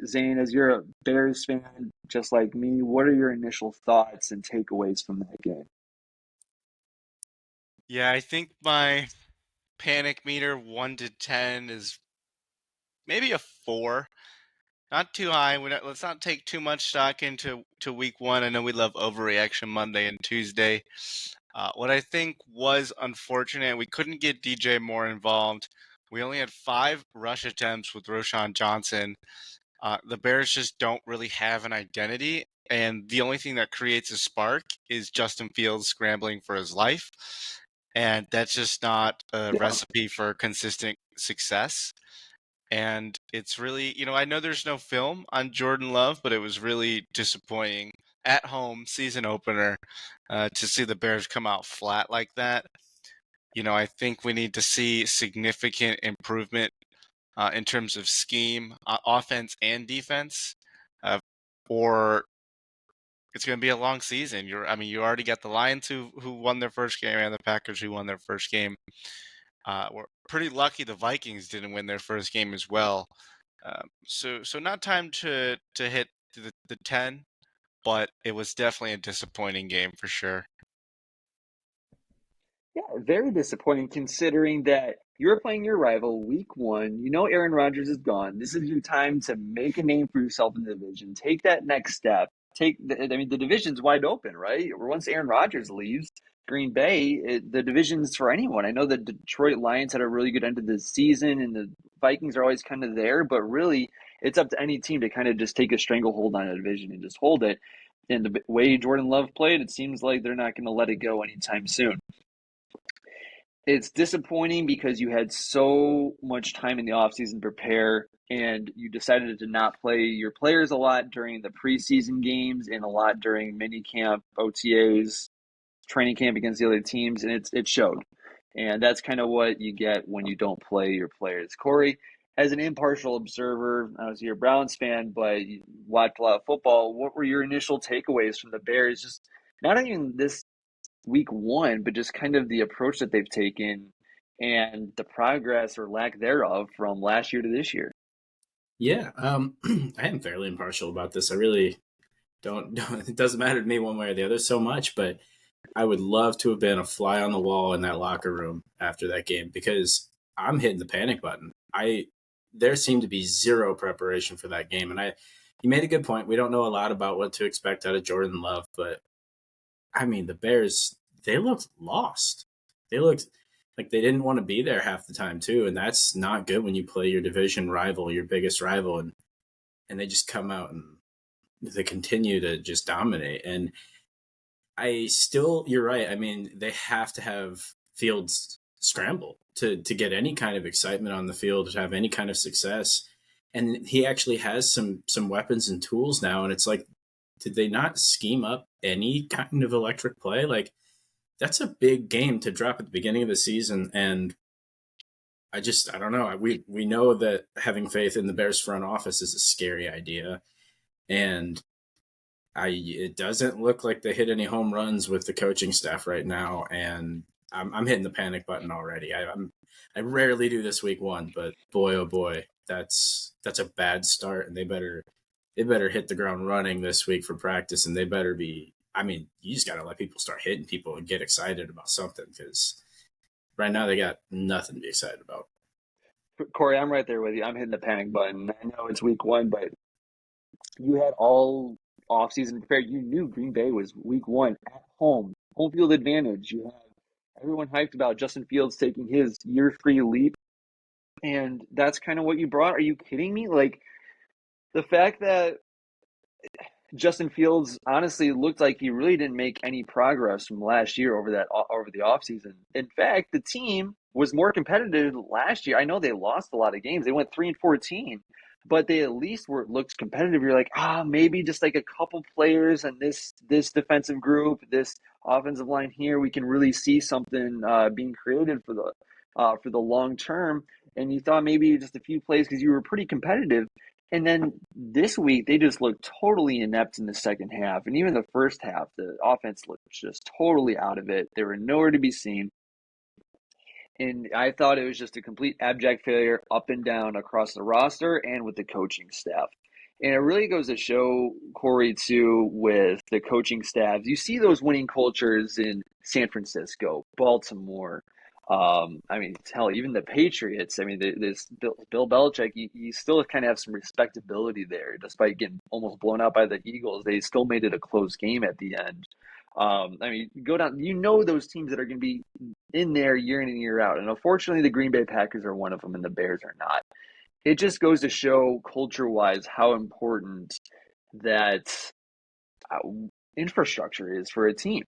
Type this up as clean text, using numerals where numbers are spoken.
Zane, as you're a Bears fan, just like me, what are your initial thoughts and takeaways from that game? Yeah, I think my panic meter 1 to 10 is maybe a 4. Not too high. Let's not take too much stock into week one. I know we love overreaction Monday and Tuesday. What I think was unfortunate, we couldn't get DJ Moore involved. We only had 5 rush attempts with Roshan Johnson. The Bears just don't really have an identity, and the only thing that creates a spark is Justin Fields scrambling for his life, and that's just not a Yeah. recipe for consistent success. And it's really, I know there's no film on Jordan Love, but it was really disappointing at home season opener to see the Bears come out flat like that. I think we need to see significant improvement in terms of scheme, offense and defense, uh, or it's going to be a long season. You already got the Lions who won their first game and the Packers who won their first game. We're pretty lucky the Vikings didn't win their first game as well. So not time to hit the 10, but it was definitely a disappointing game for sure. Yeah, very disappointing considering that you're playing your rival week one. You know Aaron Rodgers is gone. This is your time to make a name for yourself in the division. Take that next step. The division's wide open, right? Once Aaron Rodgers leaves Green Bay, the division's for anyone. I know the Detroit Lions had a really good end of the season, and the Vikings are always kind of there, but really, it's up to any team to kind of just take a stranglehold on a division and just hold it. And the way Jordan Love played, it seems like they're not going to let it go anytime soon. It's disappointing because you had so much time in the offseason to prepare and you decided to not play your players a lot during the preseason games and a lot during mini camp, OTAs, training camp against the other teams, and it showed. And that's kind of what you get when you don't play your players. Corey, as an impartial observer, I was a Browns fan, but you watched a lot of football. What were your initial takeaways from the Bears? Just not even this week one, but just kind of the approach that they've taken and the progress or lack thereof from last year to this year. Yeah, I am fairly impartial about this. I really don't. It doesn't matter to me one way or the other so much, but I would love to have been a fly on the wall in that locker room after that game because I'm hitting the panic button. I There seemed to be zero preparation for that game, and you made a good point. We don't know a lot about what to expect out of Jordan Love, but I mean the Bears, they looked lost. They looked like they didn't want to be there half the time too, and that's not good when you play your division rival, your biggest rival, and they just come out and they continue to just dominate. And you're right. I mean, they have to have Fields scramble to get any kind of excitement on the field, to have any kind of success. And he actually has some weapons and tools now. And it's like, did they not scheme up any kind of electric play? Like, that's a big game to drop at the beginning of the season. And I don't know. We know that having faith in the Bears front office is a scary idea. And it doesn't look like they hit any home runs with the coaching staff right now, and I'm hitting the panic button already. I rarely do this week one, but boy oh boy, that's a bad start, and they better hit the ground running this week for practice, and they better be. I mean, you just got to let people start hitting people and get excited about something because right now they got nothing to be excited about. Corey, I'm right there with you. I'm hitting the panic button. I know it's week one, but you had all offseason prepared. You knew Green Bay was week one at home field advantage. You had everyone hyped about Justin Fields taking his year three leap, and that's kind of what you brought. Are you kidding me? Like the fact that Justin Fields honestly looked like he really didn't make any progress from last year over the offseason. In fact, the team was more competitive last year. I know they lost a lot of games. They went 3-14, but they at least were looked competitive. You're like, maybe just like a couple players and this defensive group, this offensive line here, we can really see something being created for the long term. And you thought maybe just a few plays because you were pretty competitive. And then this week, they just looked totally inept in the second half. And even the first half, the offense looked just totally out of it. They were nowhere to be seen. And I thought it was just a complete abject failure up and down across the roster and with the coaching staff. And it really goes to show, Corey, too, with the coaching staffs. You see those winning cultures in San Francisco, Baltimore. I mean, hell, even the Patriots. I mean, this Bill Belichick, you still kind of have some respectability there, despite getting almost blown out by the Eagles. They still made it a close game at the end. I mean, go down. You know those teams that are going to be in there year in and year out, and unfortunately, the Green Bay Packers are one of them, and the Bears are not. It just goes to show culture-wise how important that uh, infrastructure is for a team.